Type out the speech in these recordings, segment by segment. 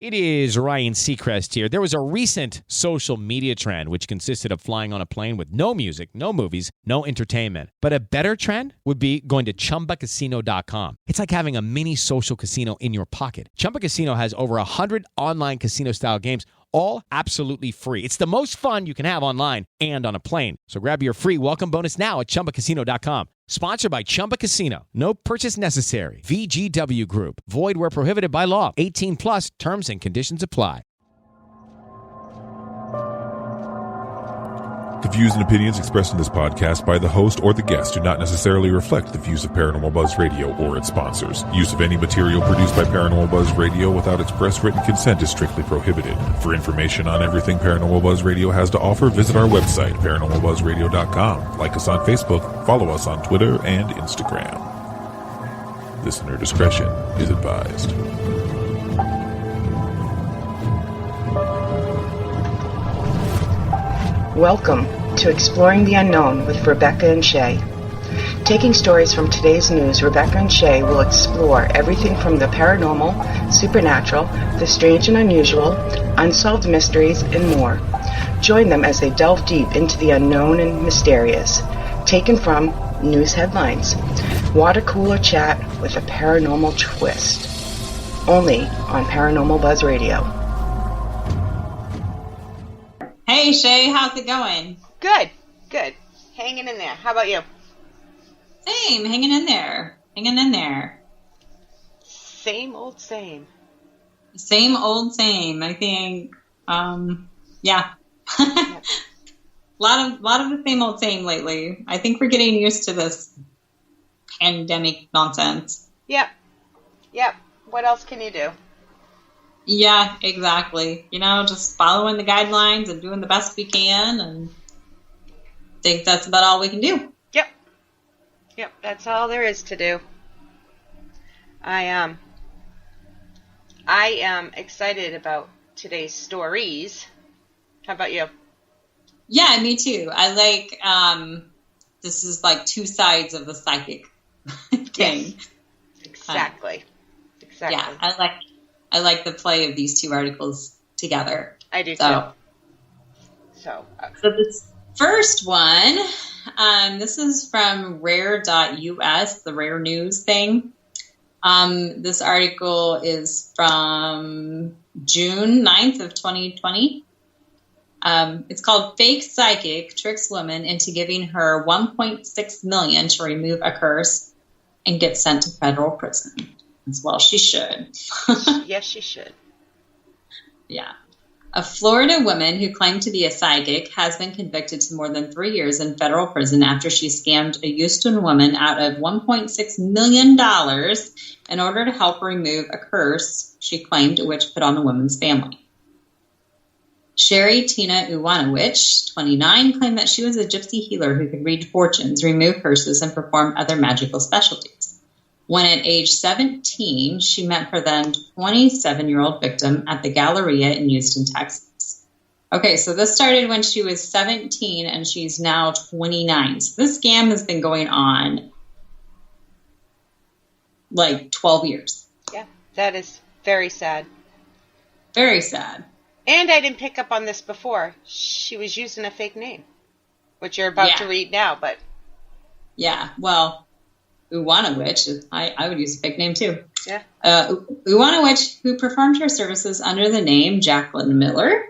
It is Ryan Seacrest here. There was a recent social media trend which consisted of flying on a plane with no music, no movies, no entertainment. But a better trend would be going to ChumbaCasino.com. It's like having a mini social casino in your pocket. Chumba Casino has over 100 online casino-style games, all absolutely free. It's the most fun you can have online and on a plane. So grab your free welcome bonus now at ChumbaCasino.com. Sponsored by Chumba Casino. No purchase necessary. VGW Group. Void where prohibited by law. 18 plus terms and conditions apply. The views and opinions expressed in this podcast by the host or the guest do not necessarily reflect the views of Paranormal Buzz Radio or its sponsors. Use of any material produced by Paranormal Buzz Radio without express written consent is strictly prohibited. For information on everything Paranormal Buzz Radio has to offer, visit our website, paranormalbuzzradio.com. Like us on Facebook, follow us on Twitter and Instagram. Listener discretion is advised. Welcome to Exploring the Unknown with Rebecca and Shay. Taking stories from today's news, Rebecca and Shay will explore everything from the paranormal, supernatural, the strange and unusual, unsolved mysteries, and more. Join them as they delve deep into the unknown and mysterious. Taken from news headlines. Water cooler chat with a paranormal twist. Only on Paranormal Buzz Radio. Hey Shay, how's it going? Good. Hanging in there. How about you? Same, hanging in there. Same old same. Same old same. I think, yeah. Yep. lot of the same old same lately. I think we're getting used to this pandemic nonsense. Yep. What else can you do? Yeah, exactly. Just following the guidelines and doing the best we can, and I think that's about all we can do. Yep, that's all there is to do. I am excited about today's stories. How about you? Yeah, me too. I like, this is like two sides of the psychic thing. Yes. Exactly. Yeah, I like the play of these two articles together. I do too. So this first one, this is from rare.us, the rare news thing. This article is from June 9th of 2020. It's called Fake Psychic Tricks Woman into Giving Her $1.6 million to Remove a Curse and Get Sent to Federal Prison. As well, she should. Yes, she should. Yeah. A Florida woman who claimed to be a psychic has been convicted to more than 3 years in federal prison after she scammed a Houston woman out of $1.6 million in order to help remove a curse she claimed a witch put on the woman's family. Sherry Tina Uwanowicz, 29, claimed that she was a gypsy healer who could read fortunes, remove curses, and perform other magical specialties. When at age 17, she met her then 27-year-old victim at the Galleria in Houston, Texas. Okay, so this started when she was 17 and she's now 29. So this scam has been going on like 12 years. Yeah, that is very sad. Very sad. And I didn't pick up on this before. She was using a fake name, which you're about to read now, but... Yeah, well... Uwanowicz, I would use a fake name too. Yeah. Uwanowicz, who performed her services under the name Jacqueline Miller,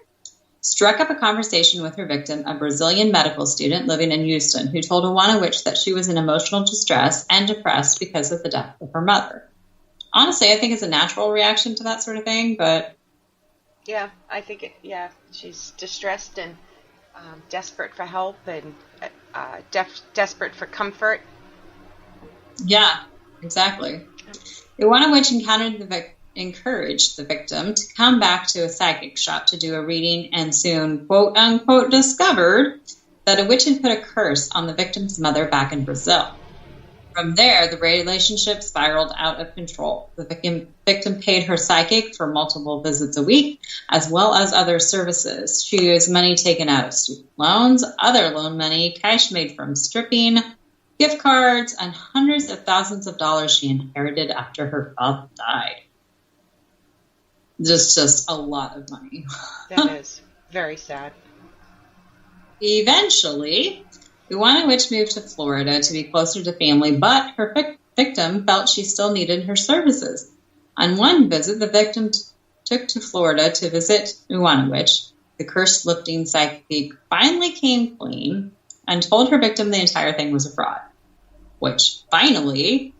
struck up a conversation with her victim, a Brazilian medical student living in Houston, who told Uwanowicz that she was in emotional distress and depressed because of the death of her mother. Honestly, I think it's a natural reaction to that sort of thing, but... Yeah, I think she's distressed and desperate for help and desperate for comfort. Yeah, exactly. Uwanowicz encouraged the victim to come back to a psychic shop to do a reading and soon, quote unquote, discovered that a witch had put a curse on the victim's mother back in Brazil. From there, the relationship spiraled out of control. The victim paid her psychic for multiple visits a week, as well as other services. She used money taken out of student loans, other loan money, cash made from stripping, gift cards, and hundreds of thousands of dollars she inherited after her father died. Just a lot of money. That is very sad. Eventually, Iwanowitch moved to Florida to be closer to family, but her victim felt she still needed her services. On one visit, the victim took to Florida to visit Iwanowitch. The curse-lifting psychic finally came clean and told her victim the entire thing was a fraud. Which, finally,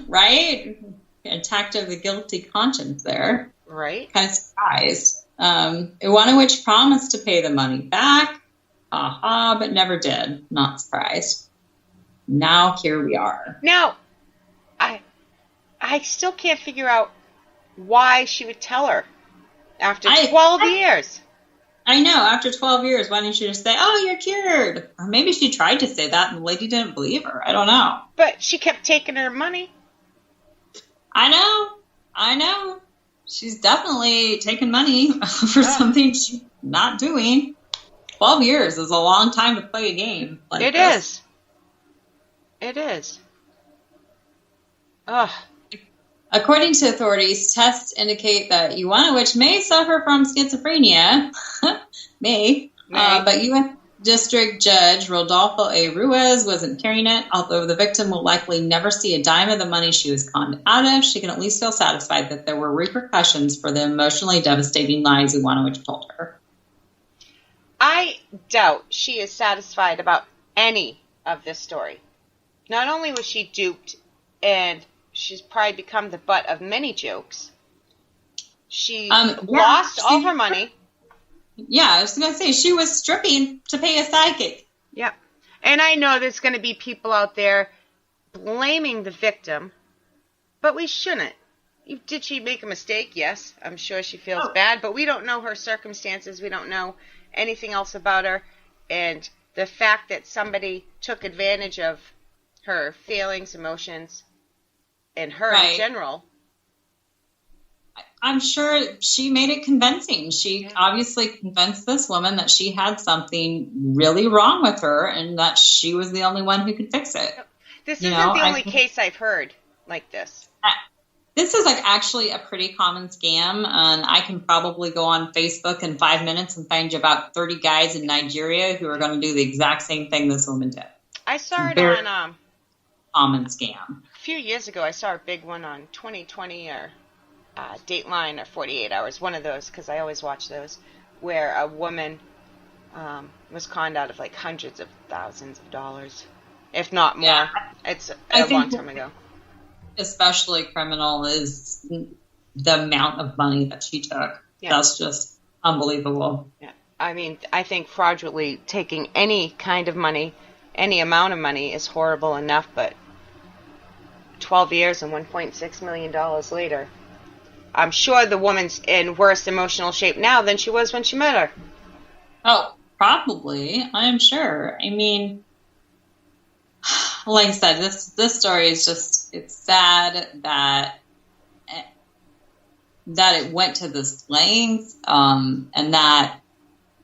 right? Attacked of the guilty conscience there. Right. Kind of surprised. Iwanowitch promised to pay the money back, but never did. Not surprised. Now here we are. Now, I still can't figure out why she would tell her after 12 years. I know. After 12 years, why didn't she just say, "Oh, you're cured"? Or maybe she tried to say that and the lady didn't believe her. I don't know. But she kept taking her money. I know. She's definitely taking money for something she's not doing. 12 years is a long time to play a game like It this. It is. Ugh. According to authorities, tests indicate that Iwanowitch may suffer from schizophrenia. But U.S. District Judge Rodolfo A. Ruiz wasn't carrying it. Although the victim will likely never see a dime of the money she was conned out of, she can at least feel satisfied that there were repercussions for the emotionally devastating lies Iwanowitch told her. I doubt she is satisfied about any of this story. Not only was she duped, and she's probably become the butt of many jokes, she lost all her money. Yeah, I was going to say, she was stripping to pay a psychic. Yep. And I know there's going to be people out there blaming the victim, but we shouldn't. Did she make a mistake? Yes. I'm sure she feels bad, but we don't know her circumstances. We don't know anything else about her. And the fact that somebody took advantage of her feelings, emotions, and her in general. I'm sure she made it convincing. She obviously convinced this woman that she had something really wrong with her and that she was the only one who could fix it. This isn't the only case I've heard like this. This is actually a pretty common scam, and I can probably go on Facebook in 5 minutes and find you about 30 guys in Nigeria who are going to do the exact same thing this woman did. I saw it on common scam. A few years ago, I saw a big one on 2020 or Dateline or 48 Hours, one of those, because I always watch those, where a woman was conned out of like hundreds of thousands of dollars, if not more. Yeah. It's a long time ago. Especially criminal is the amount of money that she took. Yeah. That's just unbelievable. Yeah. I mean, I think fraudulently taking any kind of money, any amount of money is horrible enough, but 12 years and $1.6 million later, I'm sure the woman's in worse emotional shape now than she was when she met her. Oh, probably. I'm sure. I mean, like I said, this story is just, it's sad that it went to this length, and that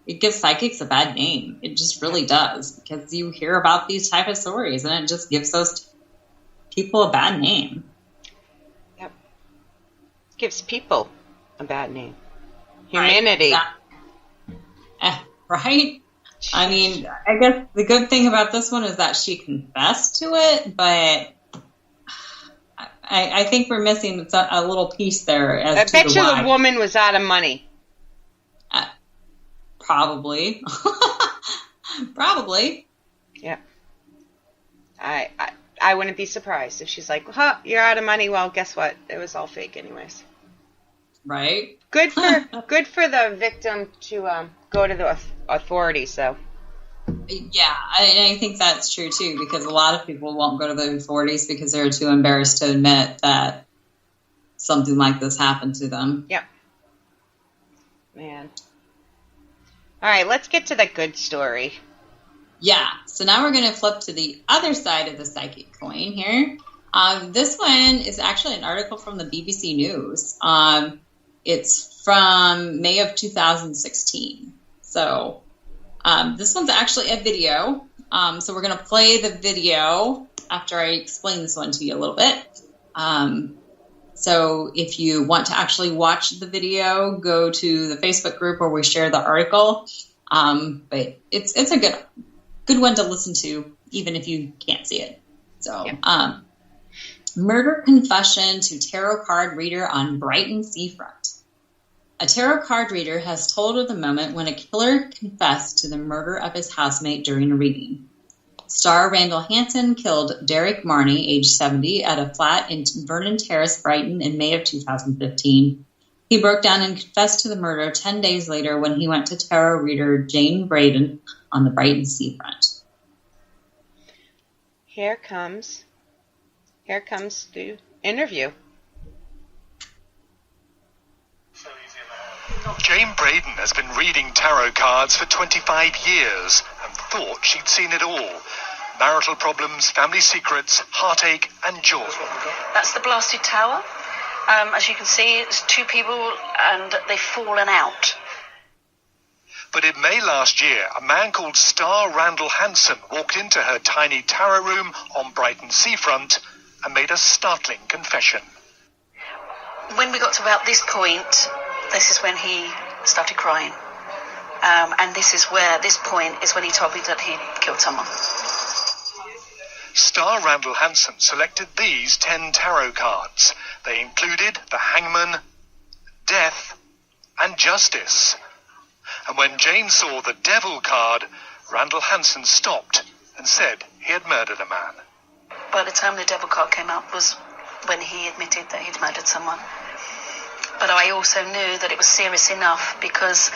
it gives psychics a bad name. It just really does, because you hear about these type of stories and it just gives those people a bad name. Yep. Gives people a bad name. Humanity. Right? I mean, I guess the good thing about this one is that she confessed to it, but I think we're missing a little piece there. I bet you the woman was out of money. Probably. Probably. Yeah. I wouldn't be surprised if she's like, you're out of money. Well, guess what? It was all fake anyways. Right. Good for the victim to go to the authorities, though. Yeah, I think that's true, too, because a lot of people won't go to the authorities because they're too embarrassed to admit that something like this happened to them. Yep. Man. All right, let's get to the good story. Yeah, so now we're going to flip to the other side of the psychic coin here. This one is actually an article from the BBC News. It's from May of 2016. So this one's actually a video. So we're going to play the video after I explain this one to you a little bit. So if you want to actually watch the video, go to the Facebook group where we share the article. But it's a good one to listen to, even if you can't see it. So, murder confession to tarot card reader on Brighton seafront. A tarot card reader has told of the moment when a killer confessed to the murder of his housemate during a reading. Star Randall Hansen killed Derek Marney, age 70, at a flat in Vernon Terrace, Brighton, in May of 2015. He broke down and confessed to the murder 10 days later when he went to tarot reader Jane Braden on the Brighton seafront. Here comes the interview. Jane Braden has been reading tarot cards for 25 years and thought she'd seen it all. Marital problems, family secrets, heartache and joy. That's the blasted tower. As you can see, it's two people and they've fallen out. But in May last year, a man called Star Randall Hansen walked into her tiny tarot room on Brighton seafront and made a startling confession. When we got to about this point, this is when he started crying. And this point is when he told me that he killed someone. Star Randall Hansen selected these 10 tarot cards. They included the Hangman, Death, and Justice. And when Jane saw the Devil card, Randall Hansen stopped and said he had murdered a man. By the time the Devil card came up was when he admitted that he'd murdered someone. But I also knew that it was serious enough because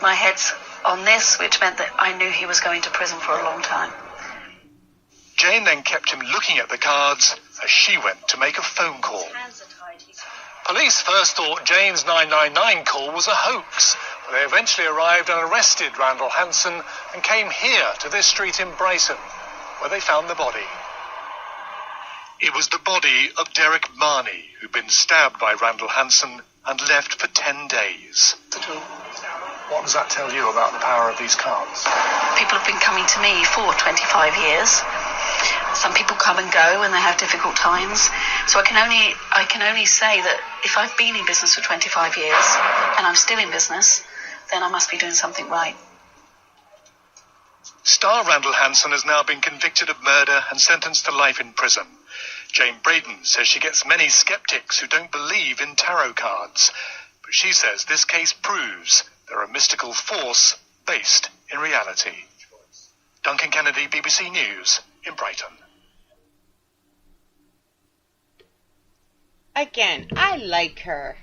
my head's on this, which meant that I knew he was going to prison for a long time. Jane then kept him looking at the cards as she went to make a phone call. Police first thought Jane's 999 call was a hoax, but they eventually arrived and arrested Randall Hansen and came here to this street in Brighton, where they found the body. It was the body of Derek Marney, who'd been stabbed by Randall Hansen and left for 10 days. What does that tell you about the power of these cards? People have been coming to me for 25 years. Some people come and go when they have difficult times. So I can only say that if I've been in business for 25 years and I'm still in business, then I must be doing something right. Star Randall Hansen has now been convicted of murder and sentenced to life in prison. Jane Braden says she gets many skeptics who don't believe in tarot cards. But she says this case proves they're a mystical force based in reality. Duncan Kennedy, BBC News, in Brighton. Again, I like her.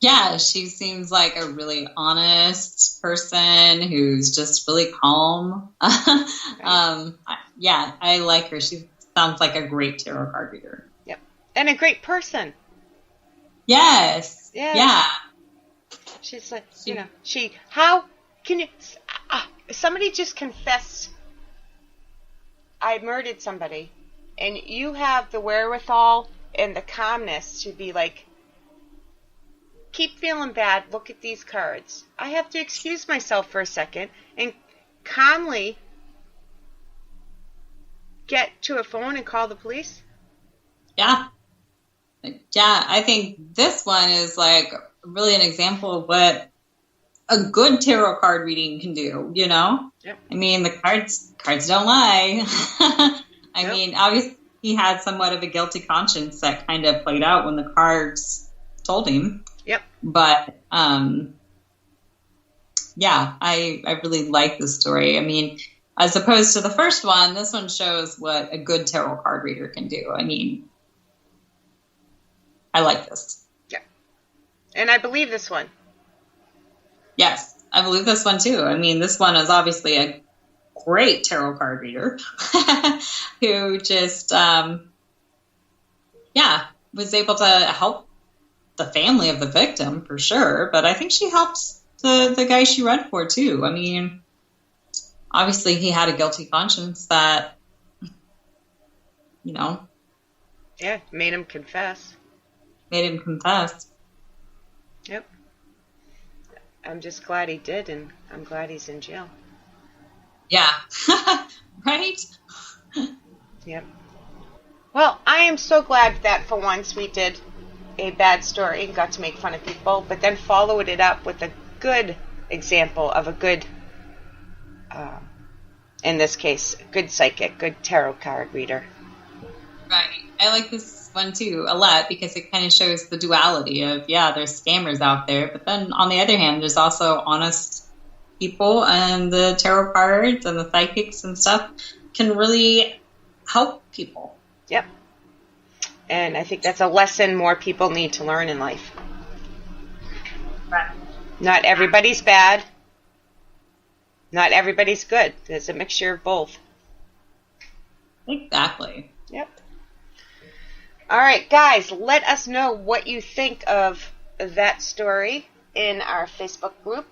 Yeah, she seems like a really honest person who's just really calm. Yeah, I like her. She sounds like a great tarot card reader. Yep. And a great person. Yes. Yeah. She's like, how can you, somebody just confessed I murdered somebody, and you have the wherewithal and the calmness to be like, keep feeling bad, look at these cards. I have to excuse myself for a second and calmly get to a phone and call the police? Yeah, I think this one is like really an example of what a good tarot card reading can do, you know? Yep. I mean, the cards don't lie. I mean, obviously he had somewhat of a guilty conscience that kind of played out when the cards told him. Yep. But, yeah, I really like this story. I mean, as opposed to the first one, this one shows what a good tarot card reader can do. I mean, I like this. Yeah. And I believe this one. Yes, I believe this one too. I mean, this one is obviously a great tarot card reader who just, was able to help the family of the victim for sure. But I think she helps the guy she read for too. I mean, obviously he had a guilty conscience that, Yeah, made him confess. Yep. I'm just glad he did, and I'm glad he's in jail. Yeah. Right? Yep. Well, I am so glad that for once we did a bad story and got to make fun of people, but then followed it up with a good example of a good, in this case, good psychic, good tarot card reader. Right. I like this one too a lot because it kind of shows the duality of, yeah, there's scammers out there, but then on the other hand, there's also honest people, and the tarot cards and the psychics and stuff can really help people. Yep. And I think that's a lesson more people need to learn in life. Right. Not everybody's bad. Not everybody's good. There's a mixture of both. Exactly. Yep. All right, guys, let us know what you think of that story in our Facebook group,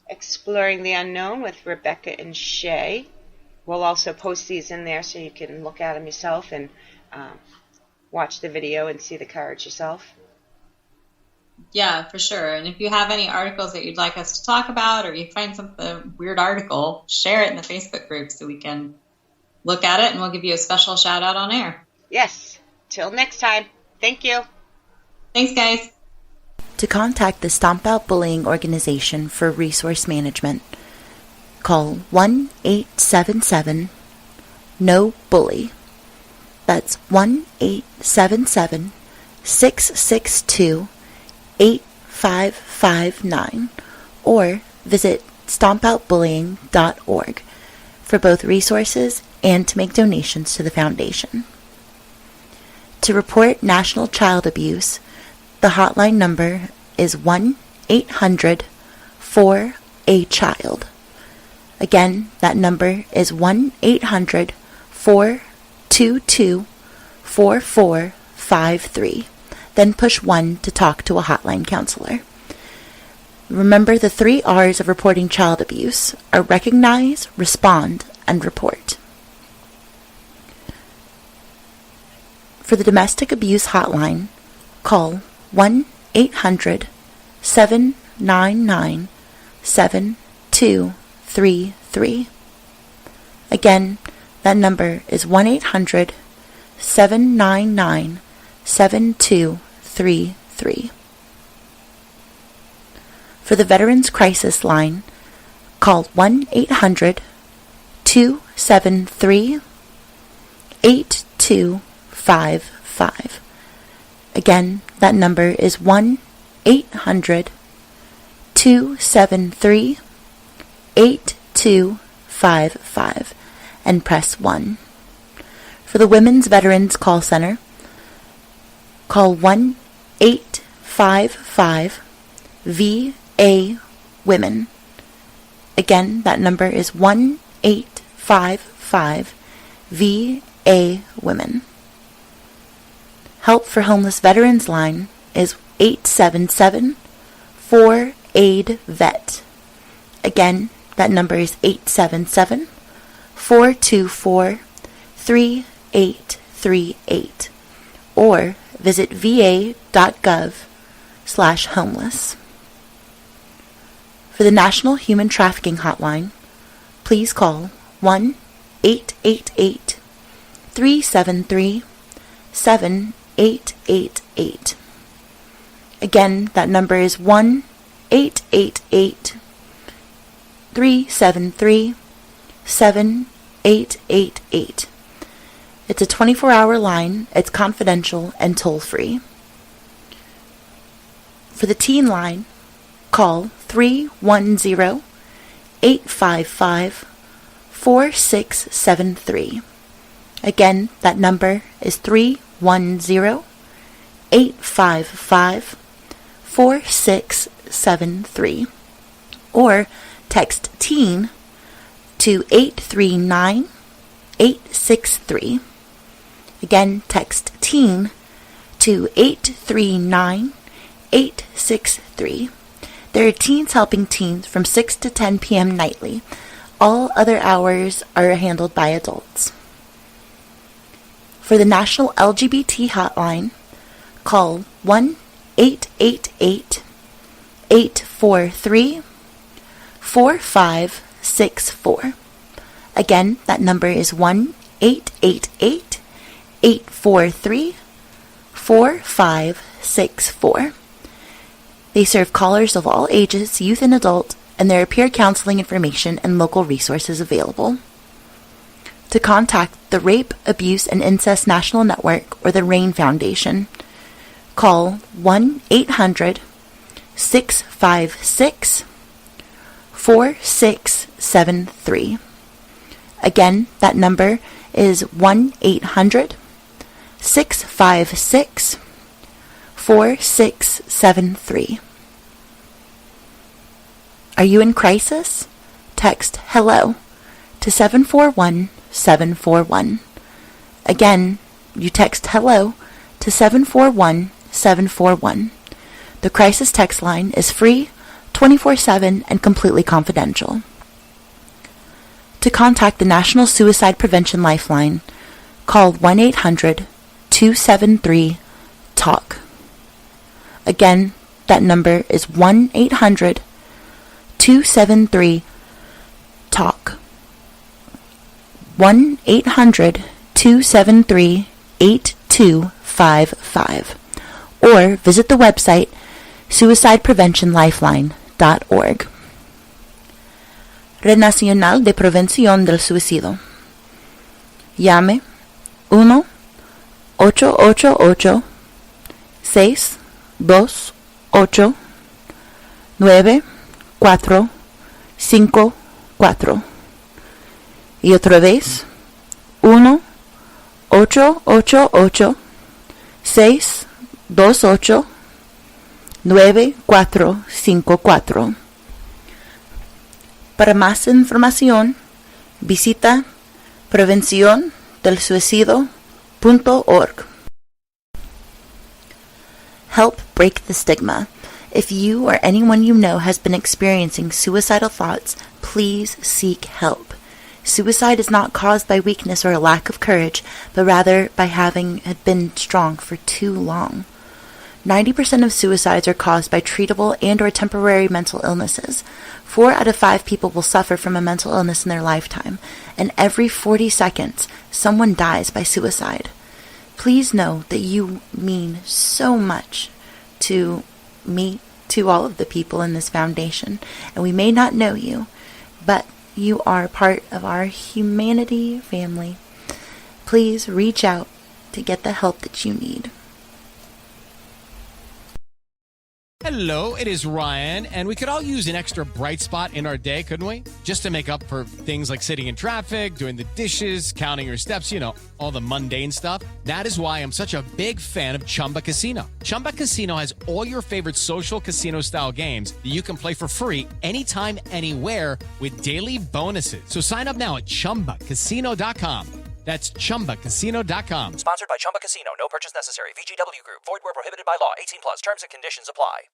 Exploring the Unknown with Rebecca and Shay. We'll also post these in there so you can look at them yourself and watch the video and see the cards yourself. Yeah, for sure. And if you have any articles that you'd like us to talk about, or you find some weird article, share it in the Facebook group so we can look at it, and we'll give you a special shout out on air. Yes. Till next time. Thank you. Thanks, guys. To contact the Stomp Out Bullying Organization for resource management, call 1-877-NO-BULLY. That's 1-877-662-8559, or visit stompoutbullying.org for both resources and to make donations to the foundation. To report national child abuse, the hotline number is 1-800-4-A-CHILD. Again, that number is 1-800-422-4453. Then push 1 to talk to a hotline counselor. Remember, the 3 R's of reporting child abuse are recognize, respond, and report. For the domestic abuse hotline, call 1-800-799-7233. Again, that number is 1-800-799-7233. For the Veterans Crisis Line, call 1-800-273-8255. Again, that number is 1-800-273-8255, and press 1. For the Women's Veterans Call Center, call 1-855-VA-WOMEN. Again, that number is 1-855-VA-WOMEN. Help for Homeless Veterans Line is 877-4-AID-VET. Again, that number is 877-424-3838. Or visit va.gov/homeless. For the National Human Trafficking Hotline, please call 1-888-373-7888. Again, that number is 1-888-373-7888. It's a 24-hour line, it's confidential and toll-free. For the teen line, call 310-855-4673. Again, that number is 310-855-4673. Or text TEEN to 839-863. Again, text TEEN to 839-863. There are teens helping teens from 6 to 10 p.m. nightly. All other hours are handled by adults. For the National LGBT Hotline, call 1-888-843-4564. Again, that number is 1-888-843-4564. 843-4564. They serve callers of all ages, youth and adult, and there are peer counseling information and local resources available. To contact the Rape, Abuse, and Incest National Network or the RAIN Foundation, call 1-800-656-4673. Again, that number is 1-800-656-4673. Are you in crisis? Text HELLO to 741-741. Again, you text HELLO to 741-741. The crisis text line is free, 24/7, and completely confidential. To contact the National Suicide Prevention Lifeline, call 1-800-273-TALK. Again, that number is 1-800-273-TALK. 1-800-273-8255. Or visit the website suicidepreventionlifeline.org. Red Nacional de Prevención del Suicidio. Llame 1-888-628-9454. Y otra vez 1-888-628-9454. Para más información, visita prevenciondelsuicidio.org. Help break the stigma. If you or anyone you know has been experiencing suicidal thoughts, please seek help. Suicide is not caused by weakness or a lack of courage, but rather by having been strong for too long. 90% of suicides are caused by treatable and or temporary mental illnesses. 4 out of 5 people will suffer from a mental illness in their lifetime, and every 40 seconds, someone dies by suicide. Please know that you mean so much to me, to all of the people in this foundation, and we may not know you, but you are part of our humanity family. Please reach out to get the help that you need. Hello, it is Ryan, and we could all use an extra bright spot in our day, couldn't we? Just to make up for things like sitting in traffic, doing the dishes, counting your steps, all the mundane stuff. That is why I'm such a big fan of Chumba Casino. Chumba Casino has all your favorite social casino-style games that you can play for free anytime, anywhere with daily bonuses. So sign up now at ChumbaCasino.com. That's ChumbaCasino.com. Sponsored by Chumba Casino. No purchase necessary. VGW Group. Void where prohibited by law. 18+. Terms and conditions apply.